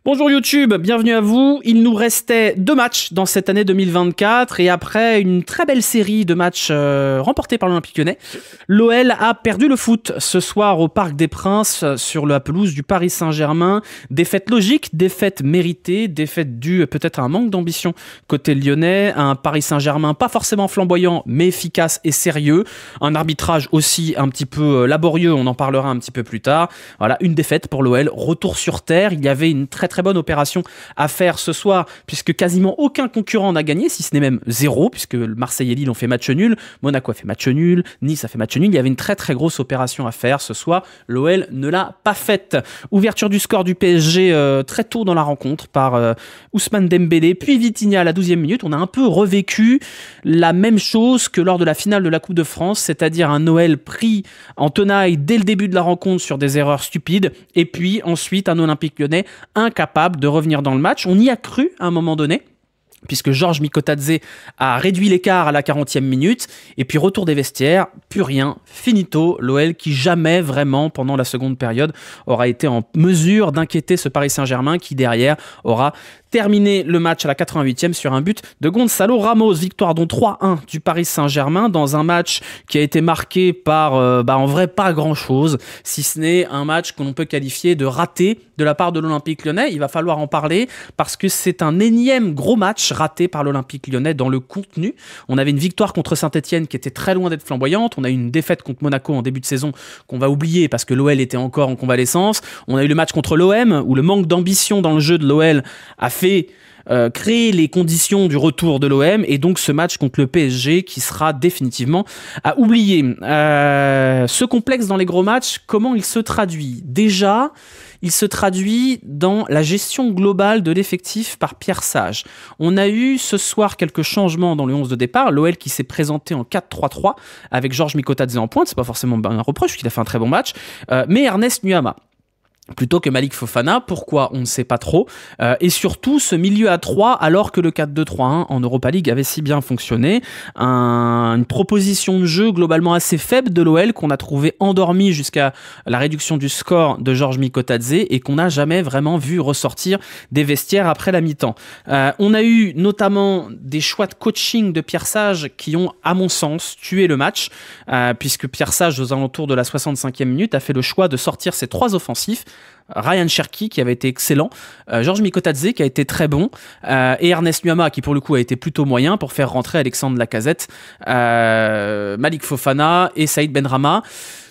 Bonjour YouTube, bienvenue à vous. Il nous restait 2 matchs dans cette année 2024 et après une très belle série de matchs remportés par l'Olympique Lyonnais, l'OL a perdu le foot ce soir au Parc des Princes sur la pelouse du Paris Saint-Germain. Défaite logique, défaite méritée, défaite due peut-être à un manque d'ambition côté lyonnais, un Paris Saint-Germain pas forcément flamboyant mais efficace et sérieux, un arbitrage aussi un petit peu laborieux, on en parlera un petit peu plus tard. Voilà, une défaite pour l'OL, retour sur terre. Il y avait une très bonne opération à faire ce soir puisque quasiment aucun concurrent n'a gagné, si ce n'est même 0, puisque Marseille et Lille ont fait match nul, Monaco a fait match nul, Nice a fait match nul. Il y avait une très grosse opération à faire ce soir, l'OL ne l'a pas faite. Ouverture du score du PSG très tôt dans la rencontre par Ousmane Dembélé, puis Vitinha à la 12e minute. On a un peu revécu la même chose que lors de la finale de la Coupe de France, c'est-à-dire un OL pris en tenaille dès le début de la rencontre sur des erreurs stupides, et puis ensuite un Olympique Lyonnais incapable de revenir dans le match. On y a cru à un moment donné, puisque Georges Mikotadze a réduit l'écart à la 40e minute, et puis retour des vestiaires, plus rien, finito, l'OL qui jamais vraiment, pendant la seconde période, aura été en mesure d'inquiéter ce Paris Saint-Germain qui derrière aura terminé le match à la 88e sur un but de Gonzalo Ramos. Victoire donc 3-1 du Paris Saint-Germain dans un match qui a été marqué par, en vrai, pas grand-chose, si ce n'est un match que l'on peut qualifier de raté de la part de l'Olympique Lyonnais. Il va falloir en parler parce que c'est un énième gros match raté par l'Olympique Lyonnais dans le contenu. On avait une victoire contre Saint-Etienne qui était très loin d'être flamboyante. On a eu une défaite contre Monaco en début de saison qu'on va oublier parce que l'OL était encore en convalescence. On a eu le match contre l'OM où le manque d'ambition dans le jeu de l'OL a fait créer les conditions du retour de l'OM, et donc ce match contre le PSG qui sera définitivement à oublier. Ce complexe dans les gros matchs, comment il se traduit ? Déjà, il se traduit dans la gestion globale de l'effectif par Pierre Sage. On a eu ce soir quelques changements dans le 11 de départ. L'OL qui s'est présenté en 4-3-3 avec Georges Mikotadze en pointe, c'est pas forcément un reproche puisqu'il a fait un très bon match, mais Ernest Nuama plutôt que Malik Fofana. Pourquoi ? On ne sait pas trop. Et surtout, ce milieu à 3, alors que le 4-2-3-1 en Europa League avait si bien fonctionné. Une proposition de jeu globalement assez faible de l'OL qu'on a trouvé endormi jusqu'à la réduction du score de Georges Mikotadze et qu'on n'a jamais vraiment vu ressortir des vestiaires après la mi-temps. On a eu notamment des choix de coaching de Pierre Sage qui ont, à mon sens, tué le match, puisque Pierre Sage, aux alentours de la 65e minute, a fait le choix de sortir ses 3 offensifs. Ryan Cherki qui avait été excellent, Georges Mikotadze qui a été très bon, et Ernest Nuama qui pour le coup a été plutôt moyen pour faire rentrer Alexandre Lacazette, Malik Fofana et Saïd Benrahma,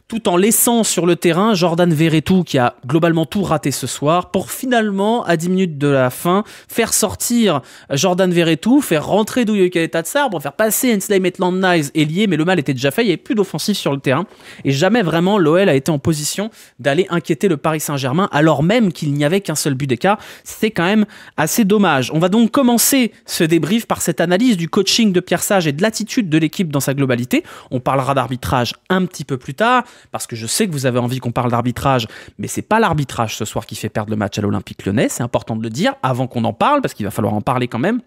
tout en laissant sur le terrain Jordan Verretou qui a globalement tout raté ce soir, pour finalement, à 10 minutes de la fin, faire sortir Jordan Verretou, faire rentrer Douye Kaletatsar pour faire passer Ensley Maitland-Niles ailier, mais le mal était déjà fait, il n'y avait plus d'offensif sur le terrain, et jamais vraiment l'OL a été en position d'aller inquiéter le Paris Saint-Germain, alors même qu'il n'y avait qu'un seul but d'écart. C'est quand même assez dommage. On va donc commencer ce débrief par cette analyse du coaching de Pierre Sage et de l'attitude de l'équipe dans sa globalité. On parlera d'arbitrage un petit peu plus tard, parce que je sais que vous avez envie qu'on parle d'arbitrage, mais c'est pas l'arbitrage ce soir qui fait perdre le match à l'Olympique Lyonnais, c'est important de le dire avant qu'on en parle, parce qu'il va falloir en parler quand même.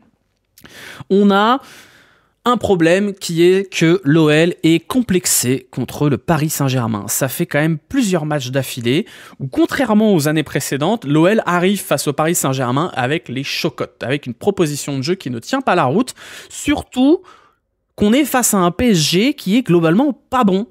On a un problème qui est que l'OL est complexé contre le Paris Saint-Germain. Ça fait quand même plusieurs matchs d'affilée où, contrairement aux années précédentes, l'OL arrive face au Paris Saint-Germain avec les chocottes, avec une proposition de jeu qui ne tient pas la route, surtout qu'on est face à un PSG qui est globalement pas bon.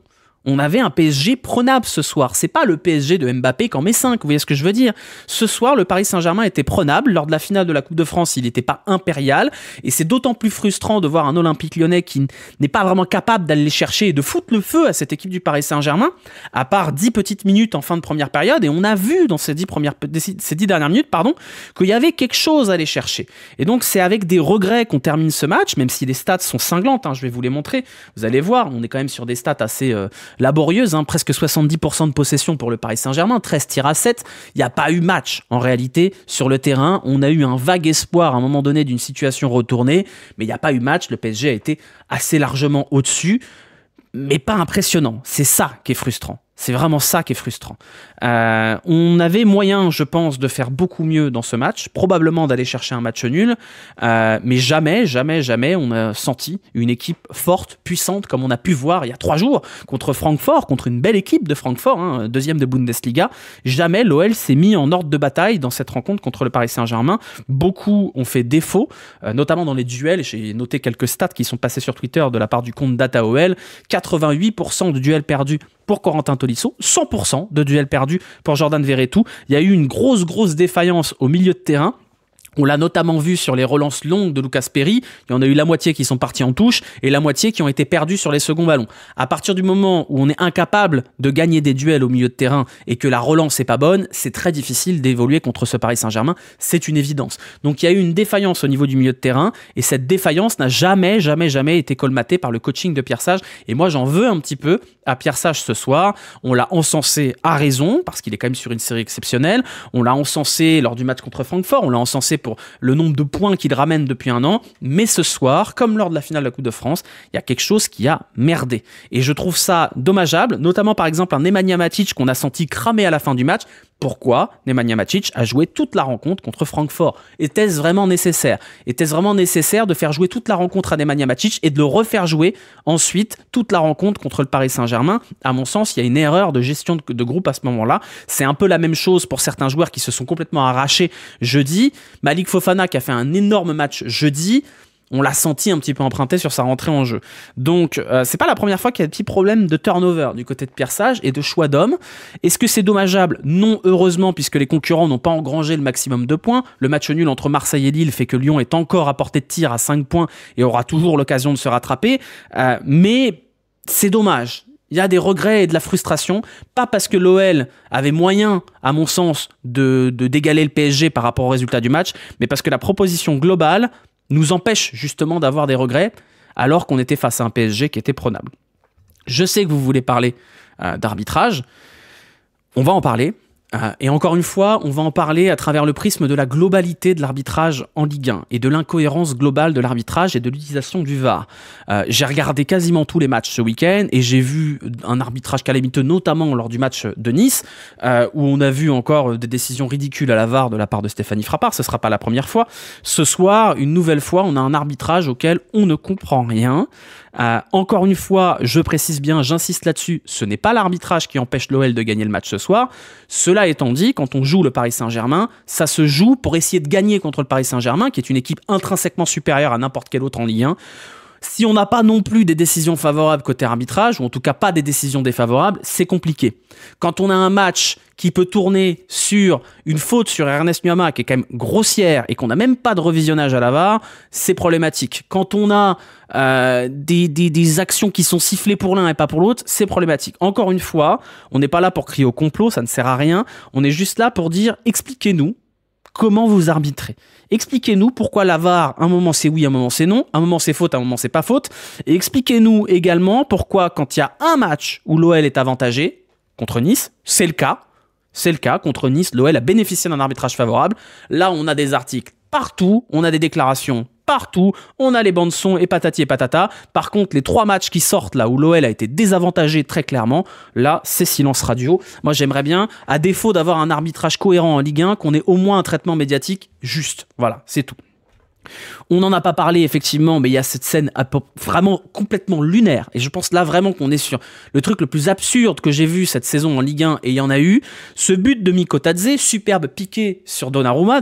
On avait un PSG prenable ce soir. C'est pas le PSG de Mbappé qu'en met 5, vous voyez ce que je veux dire ? Ce soir, le Paris Saint-Germain était prenable. Lors de la finale de la Coupe de France, il n'était pas impérial. Et c'est d'autant plus frustrant de voir un Olympique Lyonnais qui n'est pas vraiment capable d'aller chercher et de foutre le feu à cette équipe du Paris Saint-Germain, à part 10 petites minutes en fin de première période. Et on a vu dans ces 10 dernières minutes, qu'il y avait quelque chose à aller chercher. Et donc, c'est avec des regrets qu'on termine ce match, même si les stats sont cinglantes, je vais vous les montrer. Vous allez voir, on est quand même sur des stats assez laborieuse, presque 70% de possession pour le Paris Saint-Germain, 13 tirs à 7. Il n'y a pas eu match en réalité sur le terrain. On a eu un vague espoir à un moment donné d'une situation retournée, mais il n'y a pas eu match. Le PSG a été assez largement au-dessus, mais pas impressionnant. C'est ça qui est frustrant. C'est vraiment ça qui est frustrant. On avait moyen, je pense, de faire beaucoup mieux dans ce match, probablement d'aller chercher un match nul, mais jamais on a senti une équipe forte, puissante, comme on a pu voir il y a 3 jours contre Francfort, contre une belle équipe de Francfort, hein, deuxième de Bundesliga. Jamais l'OL s'est mis en ordre de bataille dans cette rencontre contre le Paris Saint-Germain. Beaucoup ont fait défaut, notamment dans les duels. J'ai noté quelques stats qui sont passés sur Twitter de la part du compte DataOL. 88% de duels perdus pour Corentin Tolisso, 100% de duels perdus pour Jordan Verretou. Il y a eu une grosse défaillance au milieu de terrain. On l'a notamment vu sur les relances longues de Lucas Perry. Il y en a eu la moitié qui sont partis en touche et la moitié qui ont été perdus sur les seconds ballons. À partir du moment où on est incapable de gagner des duels au milieu de terrain et que la relance n'est pas bonne, c'est très difficile d'évoluer contre ce Paris Saint-Germain. C'est une évidence. Donc il y a eu une défaillance au niveau du milieu de terrain et cette défaillance n'a jamais été colmatée par le coaching de Pierre Sage. Et moi, j'en veux un petit peu à Pierre Sage ce soir. On l'a encensé à raison parce qu'il est quand même sur une série exceptionnelle. On l'a encensé lors du match contre Francfort. On l'a encensé pour le nombre de points qu'il ramène depuis un an, mais ce soir, comme lors de la finale de la Coupe de France, il y a quelque chose qui a merdé. Et je trouve ça dommageable, notamment par exemple un Nemanja Matic qu'on a senti cramer à la fin du match. Pourquoi Nemanja Matic a joué toute la rencontre contre Francfort? Était-ce vraiment nécessaire? Était-ce vraiment nécessaire de faire jouer toute la rencontre à Nemanja Matic et de le refaire jouer ensuite toute la rencontre contre le Paris Saint-Germain? À mon sens, il y a une erreur de gestion de groupe à ce moment-là. C'est un peu la même chose pour certains joueurs qui se sont complètement arrachés jeudi. Malik Fofana qui a fait un énorme match jeudi, on l'a senti un petit peu emprunté sur sa rentrée en jeu. Donc, c'est pas la première fois qu'il y a des petits problèmes de turnover du côté de Pierre Sage et de choix d'hommes. Est-ce que c'est dommageable? Non, heureusement, puisque les concurrents n'ont pas engrangé le maximum de points. Le match nul entre Marseille et Lille fait que Lyon est encore à portée de tir à 5 points et aura toujours l'occasion de se rattraper. Mais c'est dommage. Il y a des regrets et de la frustration, pas parce que l'OL avait moyen, à mon sens, d'égaler le PSG par rapport au résultat du match, mais parce que la proposition globale nous empêche justement d'avoir des regrets, alors qu'on était face à un PSG qui était prenable. Je sais que vous voulez parler d'arbitrage, on va en parler. Et encore une fois, on va en parler à travers le prisme de la globalité de l'arbitrage en Ligue 1 et de l'incohérence globale de l'arbitrage et de l'utilisation du VAR. J'ai regardé quasiment tous les matchs ce week-end et j'ai vu un arbitrage calamiteux, notamment lors du match de Nice, où on a vu encore des décisions ridicules à la VAR de la part de Stéphanie Frappart. Ce ne sera pas la première fois. Ce soir, une nouvelle fois, on a un arbitrage auquel on ne comprend rien. Encore une fois, je précise bien, j'insiste là-dessus, ce n'est pas l'arbitrage qui empêche l'OL de gagner le match ce soir. Cela étant dit, quand on joue le Paris Saint-Germain, ça se joue pour essayer de gagner contre le Paris Saint-Germain, qui est une équipe intrinsèquement supérieure à n'importe quel autre en Ligue 1. Si on n'a pas non plus des décisions favorables côté arbitrage, ou en tout cas pas des décisions défavorables, c'est compliqué. Quand on a un match qui peut tourner sur une faute sur Ernest Nuama, qui est quand même grossière, et qu'on n'a même pas de revisionnage à la VAR, c'est problématique. Quand on a des actions qui sont sifflées pour l'un et pas pour l'autre, c'est problématique. Encore une fois, on n'est pas là pour crier au complot, ça ne sert à rien. On est juste là pour dire, expliquez-nous comment vous arbitrez. Expliquez-nous pourquoi la VAR, un moment c'est oui, un moment c'est non, un moment c'est faute, un moment c'est pas faute. Et expliquez-nous également pourquoi quand il y a un match où l'OL est avantagé, contre Nice, c'est le cas contre Nice, l'OL a bénéficié d'un arbitrage favorable. Là, on a des articles partout, on a des déclarations partout, on a les bandes son et patati et patata. Par contre, les 3 matchs qui sortent là où l'OL a été désavantagé très clairement, là, c'est silence radio. Moi, j'aimerais bien, à défaut d'avoir un arbitrage cohérent en Ligue 1, qu'on ait au moins un traitement médiatique juste. Voilà, c'est tout. On n'en a pas parlé effectivement, mais il y a cette scène vraiment complètement lunaire. Et je pense là vraiment qu'on est sur le truc le plus absurde que j'ai vu cette saison en Ligue 1, et il y en a eu. Ce but de Mikotadze, superbe piqué sur Donnarumma.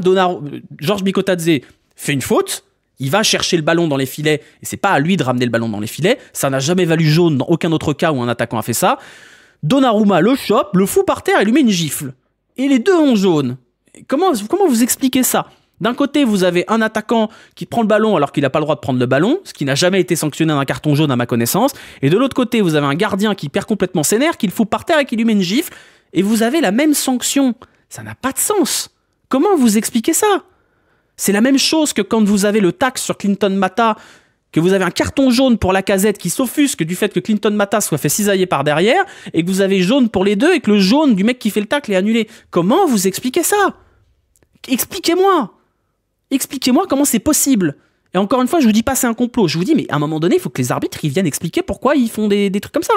Georges Mikotadze fait une faute. Il va chercher le ballon dans les filets, et c'est pas à lui de ramener le ballon dans les filets. Ça n'a jamais valu jaune dans aucun autre cas où un attaquant a fait ça. Donnarumma le chope, le fout par terre et lui met une gifle. Et les deux ont jaune. Comment vous expliquez ça ? D'un côté, vous avez un attaquant qui prend le ballon alors qu'il n'a pas le droit de prendre le ballon, ce qui n'a jamais été sanctionné d'un carton jaune à ma connaissance. Et de l'autre côté, vous avez un gardien qui perd complètement ses nerfs, qui le fout par terre et qui lui met une gifle. Et vous avez la même sanction. Ça n'a pas de sens. Comment vous expliquez ça ? C'est la même chose que quand vous avez le tacle sur Clinton Mata, que vous avez un carton jaune pour Lacazette qui s'offusque du fait que Clinton Mata soit fait cisailler par derrière, et que vous avez jaune pour les deux, et que le jaune du mec qui fait le tacle est annulé. Comment vous expliquez ça ? Expliquez-moi comment c'est possible. Et encore une fois, je vous dis pas c'est un complot. Je vous dis, mais à un moment donné, il faut que les arbitres ils viennent expliquer pourquoi ils font des trucs comme ça.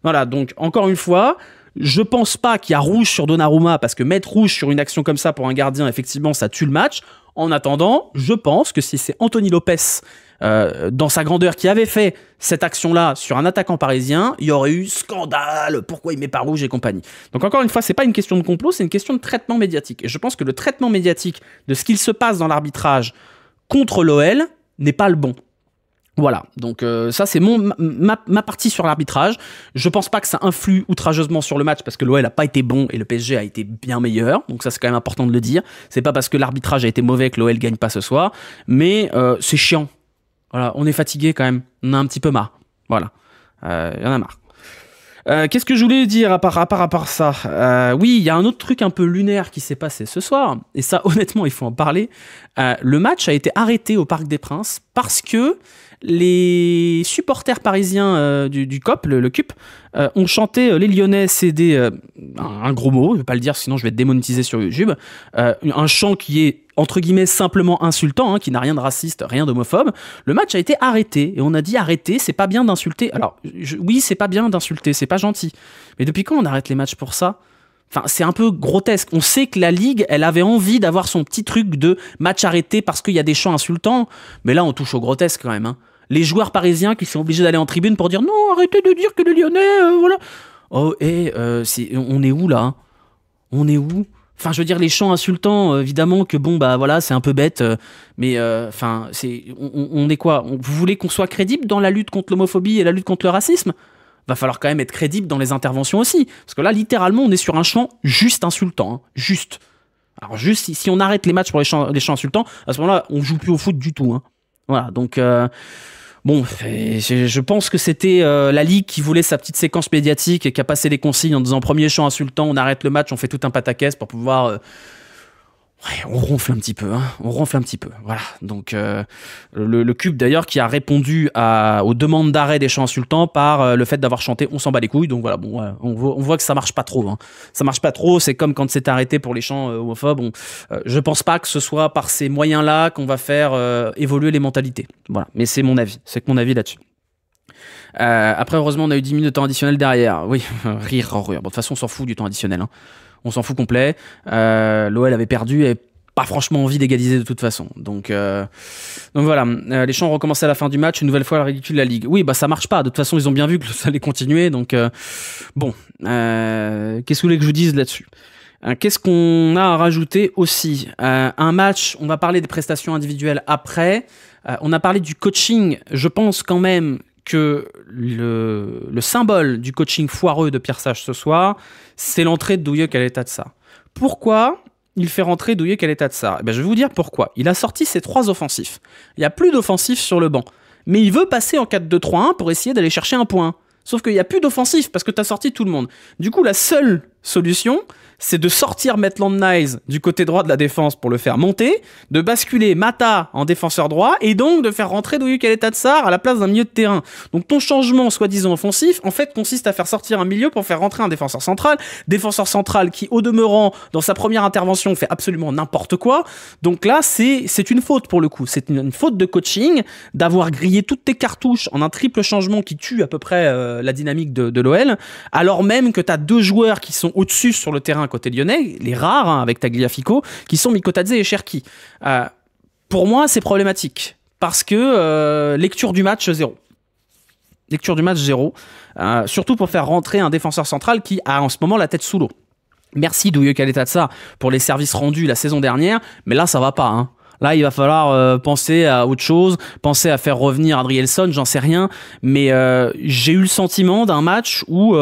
Voilà, donc encore une fois, je pense pas qu'il y a rouge sur Donnarumma, parce que mettre rouge sur une action comme ça pour un gardien, effectivement, ça tue le match. En attendant, je pense que si c'est Anthony Lopez, dans sa grandeur, qui avait fait cette action-là sur un attaquant parisien, il y aurait eu scandale, pourquoi il met pas rouge et compagnie. Donc encore une fois, c'est pas une question de complot, c'est une question de traitement médiatique. Et je pense que le traitement médiatique de ce qu'il se passe dans l'arbitrage contre l'OL n'est pas le bon. Voilà, donc ça c'est ma partie sur l'arbitrage. Je pense pas que ça influe outrageusement sur le match, parce que l'OL a pas été bon et le PSG a été bien meilleur, donc ça c'est quand même important de le dire. C'est pas parce que l'arbitrage a été mauvais que l'OL gagne pas ce soir, mais c'est chiant. Voilà, on est fatigué quand même, on a un petit peu marre. Voilà, y en a marre. Qu'est-ce que je voulais dire à part ça, oui, il y a un autre truc un peu lunaire qui s'est passé ce soir, et ça honnêtement il faut en parler. Le match a été arrêté au Parc des Princes parce que les supporters parisiens du COP, le CUP, ont chanté les Lyonnais cédé un gros mot, je ne vais pas le dire sinon je vais être démonétisé sur YouTube, un chant qui est entre guillemets simplement insultant, qui n'a rien de raciste, rien d'homophobe. Le match a été arrêté et on a dit arrêtez, c'est pas bien d'insulter. Alors oui, c'est pas bien d'insulter, c'est pas gentil. Mais depuis quand on arrête les matchs pour ça ? Enfin, c'est un peu grotesque. On sait que la Ligue, elle avait envie d'avoir son petit truc de match arrêté parce qu'il y a des chants insultants. Mais là, on touche au grotesque quand même. Les joueurs parisiens qui sont obligés d'aller en tribune pour dire non, arrêtez de dire que les Lyonnais, voilà. Oh, on est où là ? On est où ? Enfin, je veux dire, les chants insultants, évidemment que bon, bah voilà, c'est un peu bête, mais enfin, on est quoi ? Vous voulez qu'on soit crédible dans la lutte contre l'homophobie et la lutte contre le racisme ? Va falloir quand même être crédible dans les interventions aussi. Parce que là, littéralement, on est sur un chant juste insultant. Juste. Alors, juste, si on arrête les matchs pour les chants insultants, à ce moment-là, on joue plus au foot du tout. Voilà, donc... Bon, je pense que c'était la Ligue qui voulait sa petite séquence médiatique et qui a passé les consignes en disant premier chant insultant, on arrête le match, on fait tout un pataquès pour pouvoir... on ronfle un petit peu, on ronfle un petit peu, voilà. Donc le CUP d'ailleurs qui a répondu aux demandes d'arrêt des chants insultants par le fait d'avoir chanté on s'en bat les couilles, donc voilà, bon, on voit que ça marche pas trop. Ça marche pas trop, c'est comme quand c'est arrêté pour les chants homophobes. Je pense pas que ce soit par ces moyens-là qu'on va faire évoluer les mentalités. Voilà, mais c'est mon avis, c'est que mon avis là-dessus. Après, heureusement, on a eu 10 minutes de temps additionnel derrière. Oui, rire. Bon, de toute façon, on s'en fout du temps additionnel. On s'en fout complet. L'OL avait perdu et pas franchement envie d'égaliser de toute façon. Donc voilà, les chants ont recommencé à la fin du match, une nouvelle fois le ridicule de la Ligue. Oui, bah ça marche pas. De toute façon, ils ont bien vu que ça allait continuer. Donc bon, qu'est-ce que vous voulez que je vous dise là-dessus ? Qu'est-ce qu'on a à rajouter aussi ? Un match, on va parler des prestations individuelles après. On a parlé du coaching. Je pense quand même que le symbole du coaching foireux de Pierre Sage ce soir, c'est l'entrée de Douye Caleta-Tsar. Pourquoi il fait rentrer Douye Caleta-Tsar ? Je vais vous dire pourquoi. Il a sorti ses 3 offensifs. Il n'y a plus d'offensifs sur le banc. Mais il veut passer en 4-2-3-1 pour essayer d'aller chercher un point. Sauf qu'il n'y a plus d'offensif parce que tu as sorti tout le monde. Du coup, la seule solution, c'est de sortir Maitland Niles du côté droit de la défense pour le faire monter, de basculer Mata en défenseur droit et donc de faire rentrer Douye Caleta-Tsar à la place d'un milieu de terrain. Donc ton changement soi-disant offensif, en fait, consiste à faire sortir un milieu pour faire rentrer un défenseur central qui, au demeurant, dans sa première intervention, fait absolument n'importe quoi. Donc là, c'est une faute pour le coup. C'est une faute de coaching d'avoir grillé toutes tes cartouches en un triple changement qui tue à peu près la dynamique de l'OL, alors même que tu as 2 joueurs qui sont au-dessus sur le terrain côté lyonnais, les rares avec Tagliafico, qui sont Mikotadze et Cherki. Pour moi, c'est problématique parce que lecture du match 0. Lecture du match 0. Surtout pour faire rentrer un défenseur central qui a en ce moment la tête sous l'eau. Merci Douye Caleta-Tsar pour les services rendus la saison dernière, mais là ça va pas. Là, il va falloir penser à autre chose, penser à faire revenir Adrielson, j'en sais rien, mais j'ai eu le sentiment d'un match où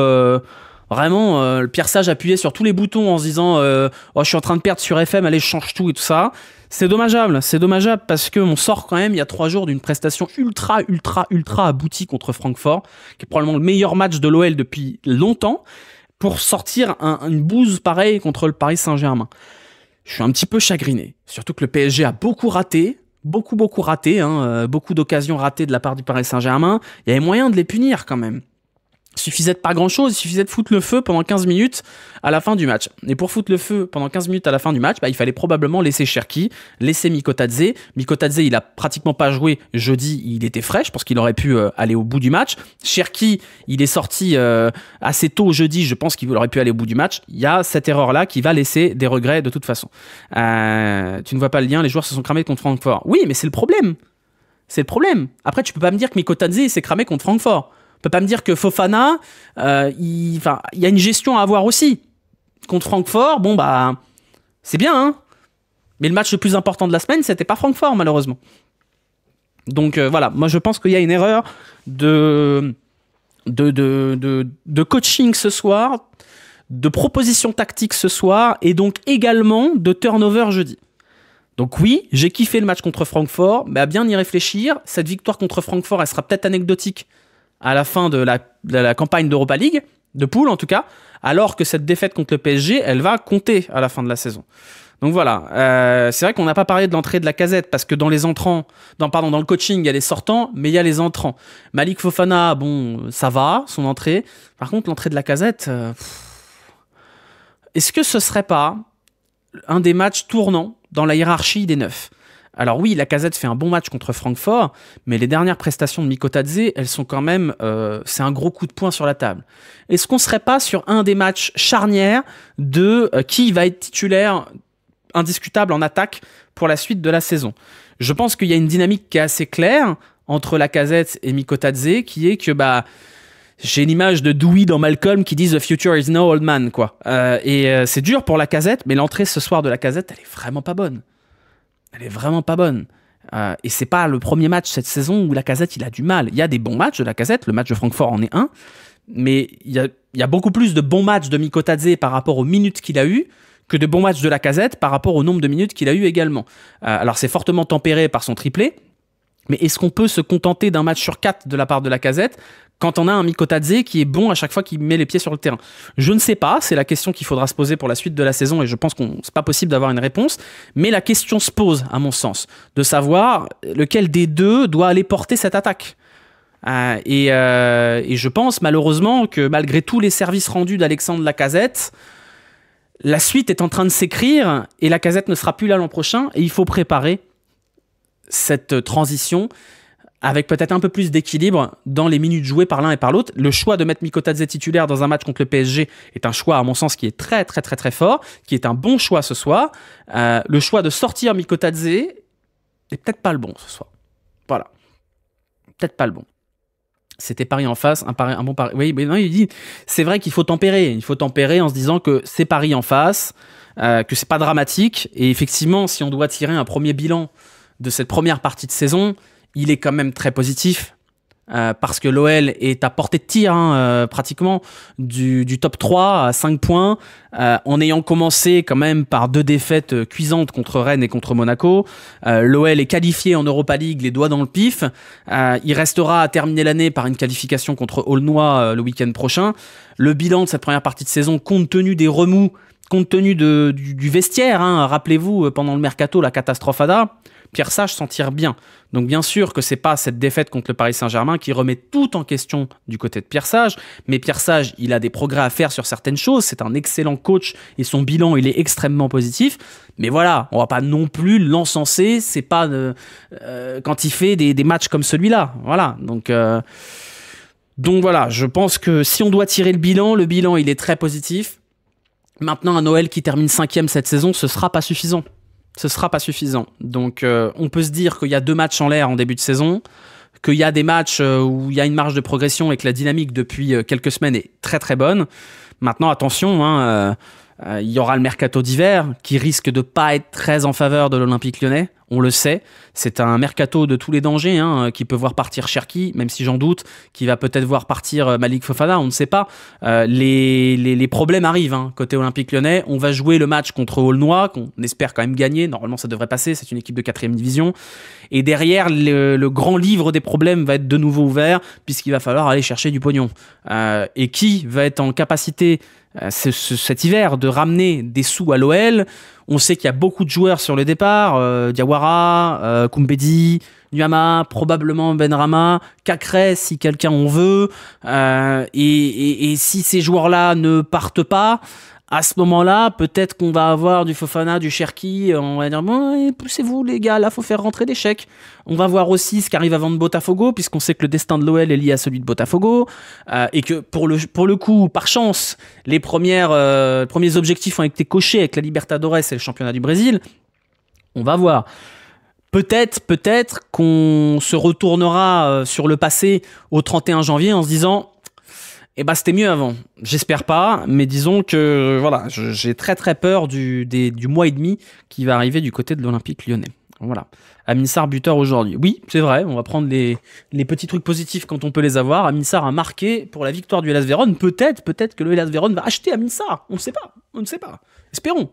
vraiment Pierre Sage appuyait sur tous les boutons en se disant oh, je suis en train de perdre sur FM, allez, je change tout et tout ça. C'est dommageable parce qu'on sort quand même il y a 3 jours d'une prestation ultra aboutie contre Francfort, qui est probablement le meilleur match de l'OL depuis longtemps, pour sortir une bouse pareille contre le Paris Saint-Germain. Je suis un petit peu chagriné, surtout que le PSG a beaucoup raté, beaucoup d'occasions ratées de la part du Paris Saint-Germain. Il y avait moyen de les punir quand même. suffisait de pas grand-chose, il suffisait de foutre le feu pendant 15 minutes à la fin du match. Et pour foutre le feu pendant 15 minutes à la fin du match, il fallait probablement laisser Cherki, laisser Mikotadze. Mikotadze, il a pratiquement pas joué jeudi, il était frais, je pense qu'il aurait pu aller au bout du match. Cherki, il est sorti assez tôt jeudi, je pense qu'il aurait pu aller au bout du match. Il y a cette erreur-là qui va laisser des regrets de toute façon. Tu ne vois pas le lien, les joueurs se sont cramés contre Francfort. Oui, mais c'est le problème. C'est le problème. Après, tu peux pas me dire que Mikotadze s'est cramé contre Francfort. On peut pas me dire que Fofana, il y a une gestion à avoir aussi. Contre Francfort, c'est bien, hein. Mais le match le plus important de la semaine, c'était pas Francfort, malheureusement. Donc voilà, moi je pense qu'il y a une erreur de coaching ce soir, de proposition tactique ce soir, et donc également de turnover jeudi. Donc oui, j'ai kiffé le match contre Francfort, mais à bien y réfléchir, cette victoire contre Francfort, elle sera peut-être anecdotique à la fin de la campagne d'Europa League, de poule en tout cas, alors que cette défaite contre le PSG, elle va compter à la fin de la saison. Donc voilà, c'est vrai qu'on n'a pas parlé de l'entrée de Lacazette, parce que dans le coaching, il y a les sortants, mais il y a les entrants. Malik Fofana, ça va, son entrée. Par contre, l'entrée de Lacazette, est-ce que ce serait pas un des matchs tournants dans la hiérarchie des neufs? Alors oui, Lacazette fait un bon match contre Francfort, mais les dernières prestations de Mikotadze, elles sont quand même... c'est un gros coup de poing sur la table. Est-ce qu'on ne serait pas sur un des matchs charnières de qui va être titulaire indiscutable en attaque pour la suite de la saison? Je pense qu'il y a une dynamique qui est assez claire entre Lacazette et Mikotadze, qui est que... j'ai l'image de Dewey dans Malcolm qui dit « The future is no old man », quoi. C'est dur pour Lacazette, mais l'entrée ce soir de Lacazette, elle est vraiment pas bonne. Elle est vraiment pas bonne. Et c'est pas le premier match cette saison où Lacazette, il a du mal. Il y a des bons matchs de Lacazette, le match de Francfort en est un, mais il y a beaucoup plus de bons matchs de Mikotadze par rapport aux minutes qu'il a eues que de bons matchs de Lacazette par rapport au nombre de minutes qu'il a eu également. Alors c'est fortement tempéré par son triplé, mais est-ce qu'on peut se contenter d'un match sur 4 de la part de Lacazette quand on a un Mikotadze qui est bon à chaque fois qu'il met les pieds sur le terrain? Je ne sais pas, c'est la question qu'il faudra se poser pour la suite de la saison, et je pense que c'est pas possible d'avoir une réponse, mais la question se pose, à mon sens, de savoir lequel des deux doit aller porter cette attaque. Et je pense malheureusement que malgré tous les services rendus d'Alexandre Lacazette, la suite est en train de s'écrire, et Lacazette ne sera plus là l'an prochain, et il faut préparer cette transition avec peut-être un peu plus d'équilibre dans les minutes jouées par l'un et par l'autre. Le choix de mettre Mikotadze titulaire dans un match contre le PSG est un choix, à mon sens, qui est très, très, très, très fort, qui est un bon choix ce soir. Le choix de sortir Mikotadze est peut-être pas le bon ce soir. Voilà. Peut-être pas le bon. C'était Paris en face, un bon Paris. Oui, mais non, il dit, c'est vrai qu'il faut tempérer. Il faut tempérer en se disant que c'est Paris en face, que c'est pas dramatique. Et effectivement, si on doit tirer un premier bilan de cette première partie de saison, il est quand même très positif, parce que l'OL est à portée de tir, pratiquement, du top 3 à 5 points, en ayant commencé quand même par 2 défaites cuisantes contre Rennes et contre Monaco. L'OL est qualifié en Europa League, les doigts dans le pif. Il restera à terminer l'année par une qualification contre Aulnois le week-end prochain. Le bilan de cette première partie de saison, compte tenu des remous, compte tenu du vestiaire, rappelez-vous, pendant le mercato, la catastrophe ADA, Pierre Sage s'en tire bien. Donc bien sûr que c'est pas cette défaite contre le Paris Saint-Germain qui remet tout en question du côté de Pierre Sage, mais Pierre Sage, il a des progrès à faire sur certaines choses, c'est un excellent coach et son bilan, il est extrêmement positif, mais voilà, on va pas non plus l'encenser, c'est pas quand il fait des matchs comme celui-là, voilà, donc voilà, je pense que si on doit tirer le bilan, il est très positif. Maintenant, un OL qui termine 5e cette saison, ce sera pas suffisant. Ce sera pas suffisant. Donc, on peut se dire qu'il y a 2 matchs en l'air en début de saison, qu'il y a des matchs où il y a une marge de progression et que la dynamique depuis quelques semaines est très très bonne. Maintenant, attention, il y aura le mercato d'hiver qui risque de pas être très en faveur de l'Olympique Lyonnais. On le sait, c'est un mercato de tous les dangers, qui peut voir partir Cherki, même si j'en doute, qui va peut-être voir partir Malik Fofana, on ne sait pas. Les problèmes arrivent côté Olympique Lyonnais. On va jouer le match contre Aulnois, qu'on espère quand même gagner. Normalement, ça devrait passer, c'est une équipe de 4e division. Et derrière, le grand livre des problèmes va être de nouveau ouvert, puisqu'il va falloir aller chercher du pognon. Et qui va être en capacité cet hiver de ramener des sous à l'OL? On sait qu'il y a beaucoup de joueurs sur le départ, Diawara, Koumbedi, Nuama, probablement Benrahma, Cacré si quelqu'un en veut, et si ces joueurs-là ne partent pas, à ce moment-là, peut-être qu'on va avoir du Fofana, du Cherki, on va dire bon, poussez-vous les gars, là faut faire rentrer des chèques. On va voir aussi ce qui arrive avant de Botafogo, puisqu'on sait que le destin de l'OL est lié à celui de Botafogo, et que pour le coup, par chance, les premiers objectifs ont été cochés avec la Libertadores et le championnat du Brésil. On va voir. Peut-être qu'on se retournera sur le passé au 31 janvier en se disant c'était mieux avant. J'espère pas, mais disons que voilà, j'ai très très peur du mois et demi qui va arriver du côté de l'Olympique Lyonnais. Voilà. Amin Sarr buteur aujourd'hui. Oui, c'est vrai, on va prendre les petits trucs positifs quand on peut les avoir. Amin Sarr a marqué pour la victoire du Hellas Vérone. Peut-être que le Hellas Vérone va acheter Amin Sarr. On ne sait pas. Espérons.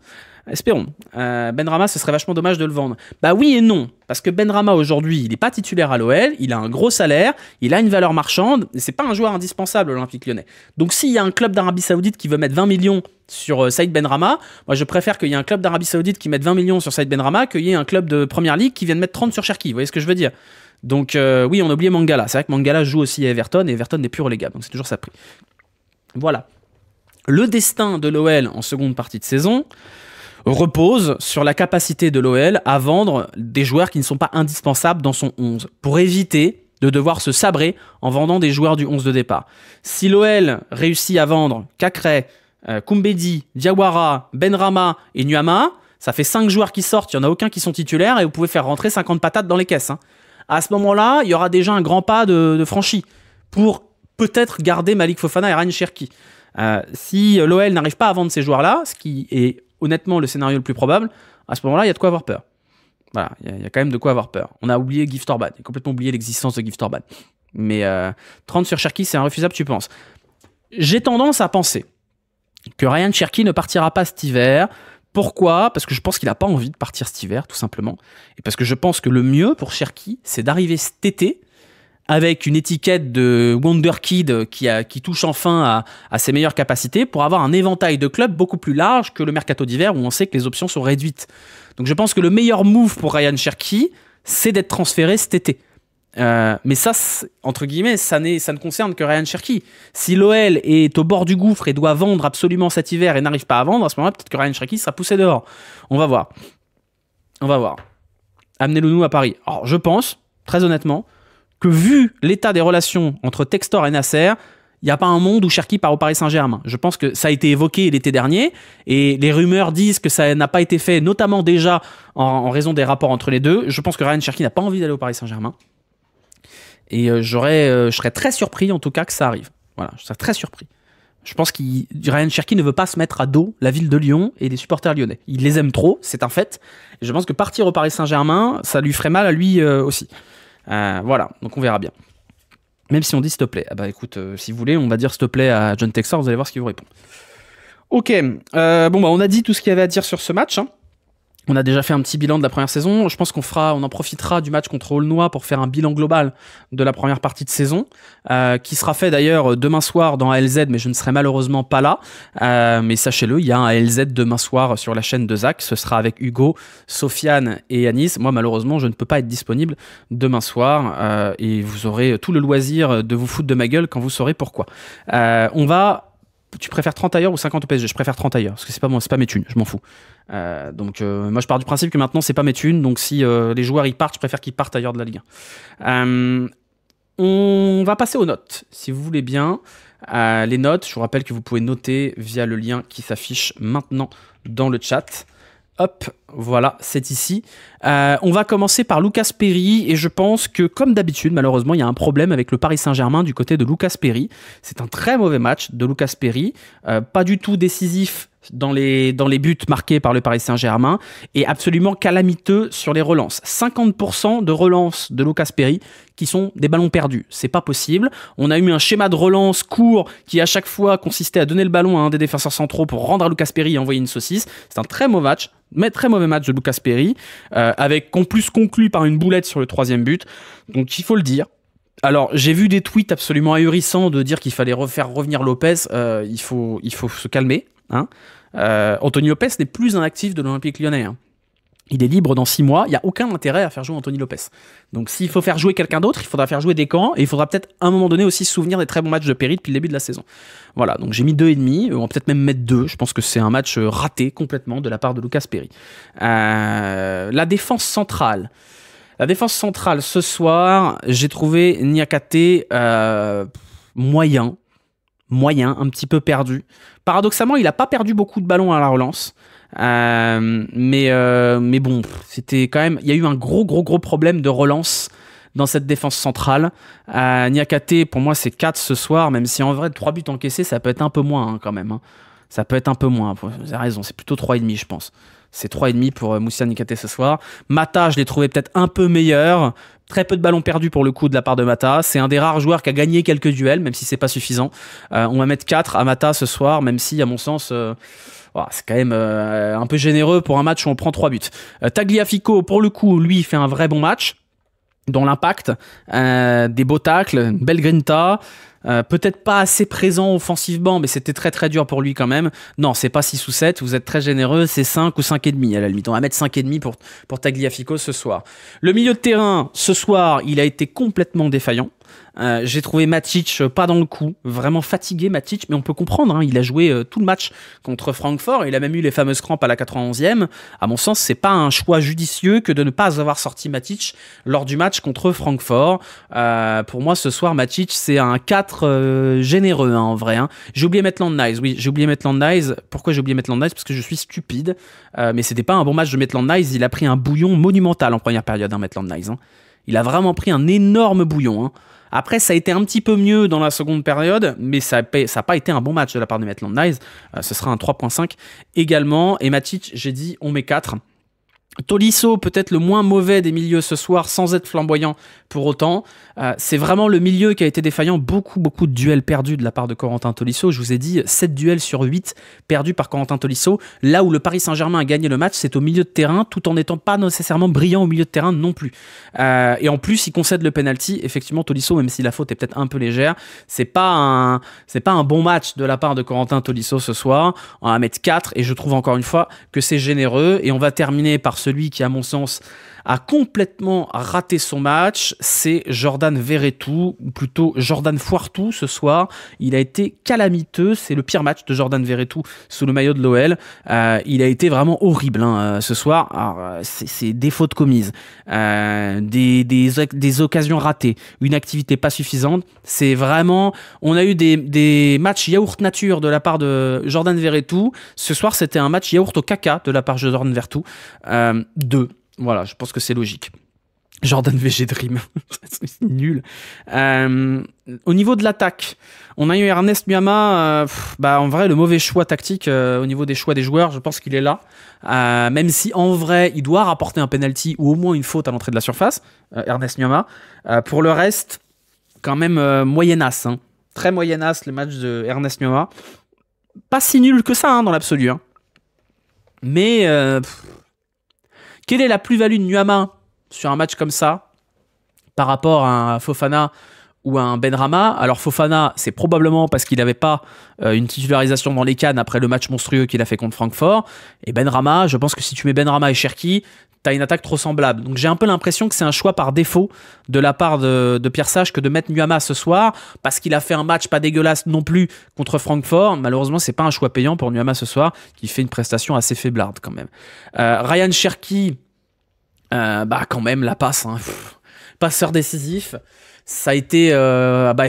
Benrahma, ce serait vachement dommage de le vendre. Bah oui et non, parce que Benrahma aujourd'hui, il n'est pas titulaire à l'OL, il a un gros salaire, il a une valeur marchande, et c'est pas un joueur indispensable à l'Olympique Lyonnais. Donc s'il y a un club d'Arabie Saoudite qui veut mettre 20 millions sur Saïd Benrahma, moi je préfère qu'il y ait un club d'Arabie Saoudite qui mette 20 millions sur Saïd Benrahma qu'il y ait un club de Première Ligue qui vienne mettre 30 sur Cherki. Vous voyez ce que je veux dire? Donc oui, on a oublié Mangala. C'est vrai que Mangala joue aussi à Everton, et Everton n'est plus relégable, donc c'est toujours ça prix. Voilà. Le destin de l'OL en seconde partie de saison repose sur la capacité de l'OL à vendre des joueurs qui ne sont pas indispensables dans son 11, pour éviter de devoir se sabrer en vendant des joueurs du 11 de départ. Si l'OL réussit à vendre Cacré, Koumbedi, Diawara, Benrahma et Nuama, ça fait 5 joueurs qui sortent, il n'y en a aucun qui sont titulaires, et vous pouvez faire rentrer 50 patates dans les caisses. À ce moment-là, il y aura déjà un grand pas de franchi pour peut-être garder Malik Fofana et Ryan Cherki. Si l'OL n'arrive pas à vendre ces joueurs-là, ce qui est honnêtement le scénario le plus probable, à ce moment-là, il y a de quoi avoir peur. Voilà, il y a quand même de quoi avoir peur. On a oublié Gift Orban, on a complètement oublié l'existence de Gift Orban. Mais 30 sur Cherki, c'est infusable, tu penses. J'ai tendance à penser que Ryan Cherki ne partira pas cet hiver. Pourquoi? Parce que je pense qu'il n'a pas envie de partir cet hiver, tout simplement. Et parce que je pense que le mieux pour Cherki, c'est d'arriver cet été avec une étiquette de Wonder Kid qui touche enfin à ses meilleures capacités, pour avoir un éventail de clubs beaucoup plus large que le mercato d'hiver où on sait que les options sont réduites. Donc je pense que le meilleur move pour Ryan Cherki, c'est d'être transféré cet été. Mais ça, entre guillemets, ça ne concerne que Ryan Cherki. Si l'OL est au bord du gouffre et doit vendre absolument cet hiver et n'arrive pas à vendre, à ce moment-là, peut-être que Ryan Cherki sera poussé dehors. On va voir. Amenez-le-nous à Paris. Alors je pense, très honnêtement, que vu l'état des relations entre Textor et Nasser, il n'y a pas un monde où Cherki part au Paris Saint-Germain. Je pense que ça a été évoqué l'été dernier, et les rumeurs disent que ça n'a pas été fait, notamment déjà en raison des rapports entre les deux. Je pense que Ryan Cherki n'a pas envie d'aller au Paris Saint-Germain. Et je serais très surpris, en tout cas, que ça arrive. Voilà, je serais très surpris. Je pense que Ryan Cherki ne veut pas se mettre à dos la ville de Lyon et les supporters lyonnais. Il les aime trop, c'est un fait. Et je pense que partir au Paris Saint-Germain, ça lui ferait mal à lui aussi. Voilà, donc on verra bien. Même si on dit s'il te plaît. Ah bah écoute, si vous voulez, on va dire s'il te plaît à John Textor, vous allez voir ce qu'il vous répond. Ok, on a dit tout ce qu'il y avait à dire sur ce match. On a déjà fait un petit bilan de la première saison. Je pense qu'on en profitera du match contre Aulnois pour faire un bilan global de la première partie de saison, qui sera fait d'ailleurs demain soir dans ALZ, mais je ne serai malheureusement pas là. Mais sachez-le, il y a un ALZ demain soir sur la chaîne de Zach. Ce sera avec Hugo, Sofiane et Anis. Moi, malheureusement, je ne peux pas être disponible demain soir, et vous aurez tout le loisir de vous foutre de ma gueule quand vous saurez pourquoi. Tu préfères 30 ailleurs ou 50 au PSG? Je préfère 30 ailleurs, parce que c'est pas mes thunes, je m'en fous. Moi je pars du principe que maintenant c'est pas mes thunes, donc si les joueurs y partent, je préfère qu'ils partent ailleurs de la Ligue 1. On va passer aux notes, si vous voulez bien. Les notes, je vous rappelle que vous pouvez noter via le lien qui s'affiche maintenant dans le chat. Hop, voilà, c'est ici. On va commencer par Lucas Perry, et je pense que, comme d'habitude, malheureusement, il y a un problème avec le Paris Saint-Germain du côté de Lucas Perry. C'est un très mauvais match de Lucas Perry, pas du tout décisif dans les buts marqués par le Paris Saint-Germain, et absolument calamiteux sur les relances. 50% de relances de Lucas Perry qui sont des ballons perdus. C'est pas possible. On a eu un schéma de relance court qui à chaque fois consistait à donner le ballon à un des défenseurs centraux pour rendre à Lucas Perry et envoyer une saucisse. C'est un très mauvais match. Mais très mauvais match de Lucas Perry, avec en plus conclu par une boulette sur le 3e but. Donc il faut le dire. Alors j'ai vu des tweets absolument ahurissants de dire qu'il fallait faire revenir Lopez. Il faut se calmer. Hein. Anthony Lopez n'est plus un actif de l'Olympique Lyonnais. Hein. Il est libre dans 6 mois, il n'y a aucun intérêt à faire jouer Anthony Lopez. Donc s'il faut faire jouer quelqu'un d'autre, il faudra faire jouer Descamps, et il faudra peut-être à un moment donné aussi se souvenir des très bons matchs de Perry depuis le début de la saison. Voilà, donc j'ai mis 2,5, on va peut-être même mettre 2, je pense que c'est un match raté complètement de la part de Lucas Perry. La défense centrale. La défense centrale, ce soir, j'ai trouvé Niakate moyen, un petit peu perdu. Paradoxalement, il n'a pas perdu beaucoup de ballons à la relance. Mais bon, c'était quand même. Il y a eu un gros problème de relance dans cette défense centrale. Niakate, pour moi, c'est 4 ce soir, même si en vrai, 3 buts encaissés, ça peut être un peu moins quand même. Hein. Ça peut être un peu moins. Vous avez raison, c'est plutôt 3,5, je pense. C'est 3,5 pour Moussa Niakate ce soir. Mata, je l'ai trouvé peut-être un peu meilleur. Très peu de ballons perdus pour le coup de la part de Mata. C'est un des rares joueurs qui a gagné quelques duels, même si c'est pas suffisant. On va mettre 4 à Mata ce soir, même si, à mon sens, c'est quand même un peu généreux pour un match où on prend 3 buts. Tagliafico, pour le coup, lui, il fait un vrai bon match. Dans l'impact, des beaux tacles, une belle grinta. Peut-être pas assez présent offensivement, mais c'était très dur pour lui quand même. Non, c'est pas 6 ou 7, vous êtes très généreux, c'est 5 ou 5,5 à la limite. On va mettre 5,5 pour Tagliafico ce soir. Le milieu de terrain, ce soir, il a été complètement défaillant. J'ai trouvé Matic pas dans le coup, vraiment fatigué Matic, mais on peut comprendre, hein, il a joué tout le match contre Francfort, il a même eu les fameuses crampes à la 91e. À mon sens, c'est pas un choix judicieux que de ne pas avoir sorti Matic lors du match contre Francfort. Pour moi, ce soir, Matic, c'est un 4 généreux, hein, en vrai. Hein. J'ai oublié Maitland Niles, oui, j'ai oublié Maitland Niles. Pourquoi j'ai oublié Maitland Niles? Parce que je suis stupide, mais c'était pas un bon match de Maitland Niles, il a pris un bouillon monumental en première période, hein, Maitland Niles. Hein. Il a vraiment pris un énorme bouillon, hein. Après, ça a été un petit peu mieux dans la seconde période, mais ça n'a pas été un bon match de la part de Maitland Niles. Ce sera un 3,5 également. Et Matic, j'ai dit, on met 4. Tolisso, peut-être le moins mauvais des milieux ce soir, sans être flamboyant pour autant. C'est vraiment le milieu qui a été défaillant. Beaucoup de duels perdus de la part de Corentin Tolisso. Je vous ai dit 7 duels sur 8 perdus par Corentin Tolisso. Là où le Paris Saint-Germain a gagné le match, c'est au milieu de terrain, tout en n'étant pas nécessairement brillant au milieu de terrain non plus. Et en plus, il concède le penalty. Effectivement, Tolisso, même si la faute est peut-être un peu légère, c'est pas un bon match de la part de Corentin Tolisso ce soir. On va mettre 4 et je trouve encore une fois que c'est généreux. Et on va terminer par celui qui, à mon sens, a complètement raté son match, c'est Jordan Verretou, ou plutôt Jordan Foirtou ce soir. Il a été calamiteux, c'est le pire match de Jordan Verretou sous le maillot de l'OL. Il a été vraiment horrible ce soir. Alors, c'est des fautes commises, des occasions ratées, une activité pas suffisante. C'est vraiment... On a eu des matchs yaourt nature de la part de Jordan Verretou. Ce soir, c'était un match yaourt au caca de la part de Jordan Verretou. 2. Voilà, je pense que c'est logique. Jordan VG Dream, c'est nul. Au niveau de l'attaque, on a eu Ernest Nuama. En vrai, le mauvais choix tactique au niveau des choix des joueurs, je pense qu'il est là. Même si en vrai, il doit rapporter un penalty ou au moins une faute à l'entrée de la surface, Ernest Nuama. Pour le reste, quand même moyennasse. Hein. Très moyennasse le match de Ernest Nuama. Pas si nul que ça dans l'absolu. Hein. Mais... quelle est la plus-value de Nuama sur un match comme ça par rapport à un Fofana ou à un Benrahma? Alors Fofana, c'est probablement parce qu'il n'avait pas une titularisation dans les cannes après le match monstrueux qu'il a fait contre Francfort. Et Benrahma, je pense que si tu mets Benrahma et Cherki, t'as une attaque trop semblable. Donc j'ai un peu l'impression que c'est un choix par défaut de la part de Pierre Sage que de mettre Nuama ce soir, parce qu'il a fait un match pas dégueulasse non plus contre Francfort. Malheureusement, c'est pas un choix payant pour Nuama ce soir, qui fait une prestation assez faiblarde quand même. Ryan Cherki, quand même la passe, hein. Passeur décisif. Ça a été...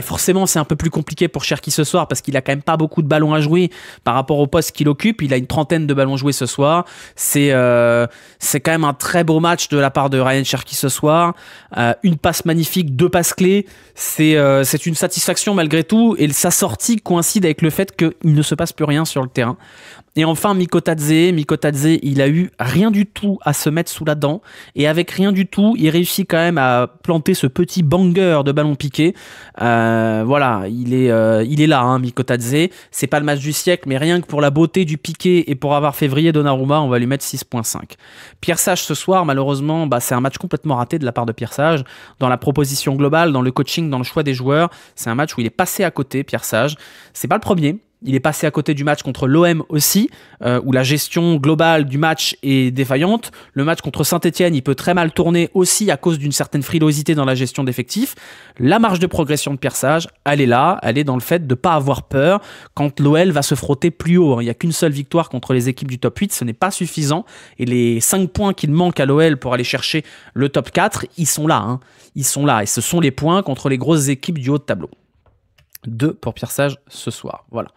forcément, c'est un peu plus compliqué pour Cherki ce soir parce qu'il a quand même pas beaucoup de ballons à jouer par rapport au poste qu'il occupe. Il a une 30aine de ballons joués ce soir. C'est quand même un très beau match de la part de Ryan Cherki ce soir. Une passe magnifique, 2 passes clés. C'est une satisfaction malgré tout. Et sa sortie coïncide avec le fait qu'il ne se passe plus rien sur le terrain. Et enfin, Mikotadze, il a eu rien du tout à se mettre sous la dent. Et avec rien du tout, il réussit quand même à planter ce petit banger de ballon piqué. Voilà, il est là, Mikotadze. C'est pas le match du siècle, mais rien que pour la beauté du piqué et pour avoir février Donnarumma, on va lui mettre 6,5. Pierre Sage ce soir, malheureusement, c'est un match complètement raté de la part de Pierre Sage. Dans la proposition globale, dans le coaching, dans le choix des joueurs, c'est un match où il est passé à côté, Pierre Sage. C'est pas le premier. Il est passé à côté du match contre l'OM aussi, où la gestion globale du match est défaillante. Le match contre Saint-Etienne, il peut très mal tourner aussi à cause d'une certaine frilosité dans la gestion d'effectifs. La marge de progression de Pierre Sage, elle est là, elle est dans le fait de ne pas avoir peur quand l'OL va se frotter plus haut. Il n'y a qu'une seule victoire contre les équipes du top 8, ce n'est pas suffisant. Et les 5 points qu'il manque à l'OL pour aller chercher le top 4, ils sont là. Hein. Ils sont là et ce sont les points contre les grosses équipes du haut de tableau. 2 pour Pierre Sage ce soir. Voilà.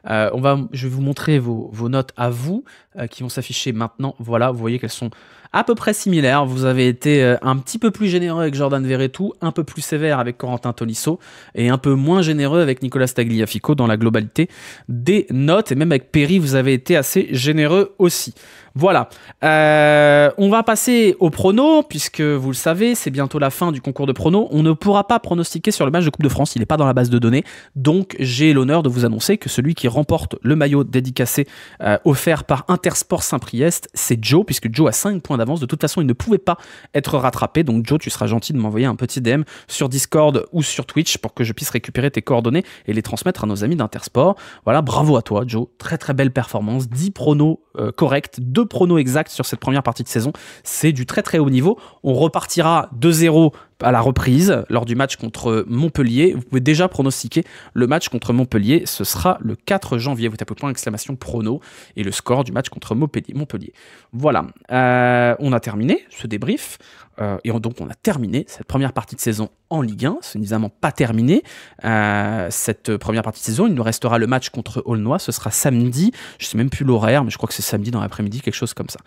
Je vais vous montrer vos notes à vous qui vont s'afficher maintenant. Voilà, vous voyez qu'elles sont à peu près similaires. Vous avez été un petit peu plus généreux avec Jordan Verretou, un peu plus sévère avec Corentin Tolisso et un peu moins généreux avec Nicolas Tagliafico dans la globalité des notes. Et même avec Perry, vous avez été assez généreux aussi. Voilà. On va passer au prono, puisque vous le savez, c'est bientôt la fin du concours de prono. On ne pourra pas pronostiquer sur le match de Coupe de France, il n'est pas dans la base de données. Donc j'ai l'honneur de vous annoncer que celui qui remporte le maillot dédicacé offert par Intersport Saint-Priest, c'est Joe, puisque Joe a 5 points d'avance. De toute façon, il ne pouvait pas être rattrapé. Donc Joe, tu seras gentil de m'envoyer un petit DM sur Discord ou sur Twitch pour que je puisse récupérer tes coordonnées et les transmettre à nos amis d'Intersport. Voilà, bravo à toi Joe, très très belle performance, 10 pronos corrects, 2 pronos exacts sur cette première partie de saison, c'est du très très haut niveau. On repartira 2-0 à la reprise lors du match contre Montpellier. Vous pouvez déjà pronostiquer le match contre Montpellier, ce sera le 4 janvier. Vous tapez point exclamation prono et le score du match contre Montpellier. Voilà, on a terminé ce débrief. Et donc on a terminé cette première partie de saison en Ligue 1, c'est évidemment pas terminé cette première partie de saison, il nous restera le match contre Aulnois, ce sera samedi, je sais même plus l'horaire, mais je crois que c'est samedi dans l'après-midi, quelque chose comme ça.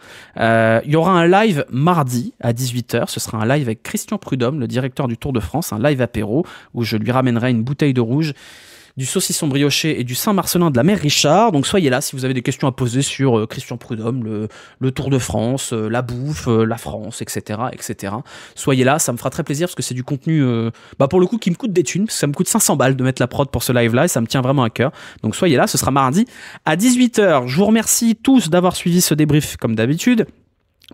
Il y aura un live mardi à 18h, ce sera un live avec Christian Prudhomme, le directeur du Tour de France, un live apéro, où je lui ramènerai une bouteille de rouge, du saucisson brioché et du Saint-Marcelin de la mère Richard. Donc soyez là si vous avez des questions à poser sur Christian Prudhomme, le Tour de France, la bouffe, la France, etc., etc. Soyez là, ça me fera très plaisir parce que c'est du contenu, pour le coup, qui me coûte des thunes, parce que ça me coûte 500 balles de mettre la prod pour ce live-là et ça me tient vraiment à cœur. Donc soyez là, ce sera mardi à 18h. Je vous remercie tous d'avoir suivi ce débrief comme d'habitude.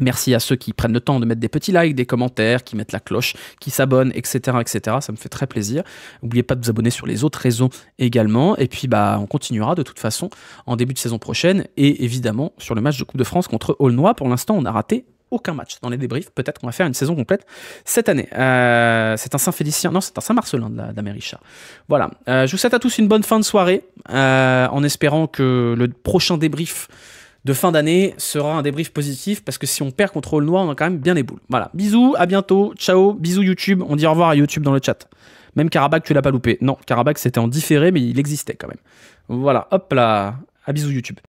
Merci à ceux qui prennent le temps de mettre des petits likes, des commentaires, qui mettent la cloche, qui s'abonnent, etc., etc. Ça me fait très plaisir. N'oubliez pas de vous abonner sur les autres réseaux également. Et puis, on continuera de toute façon en début de saison prochaine. Et évidemment, sur le match de Coupe de France contre Aulnois, pour l'instant, on n'a raté aucun match dans les débriefs. Peut-être qu'on va faire une saison complète cette année. C'est un Saint-Félicien, non, c'est un Saint-Marcelin de la mère Richard. Voilà. Je vous souhaite à tous une bonne fin de soirée, en espérant que le prochain débrief de fin d'année sera un débrief positif, parce que si on perd contre Aulnois, on a quand même bien les boules. Voilà, bisous, à bientôt, ciao, bisous YouTube, on dit au revoir à YouTube dans le chat. Même Karabakh, tu l'as pas loupé. Non, Karabakh c'était en différé, mais il existait quand même. Voilà, hop là, à bisous YouTube.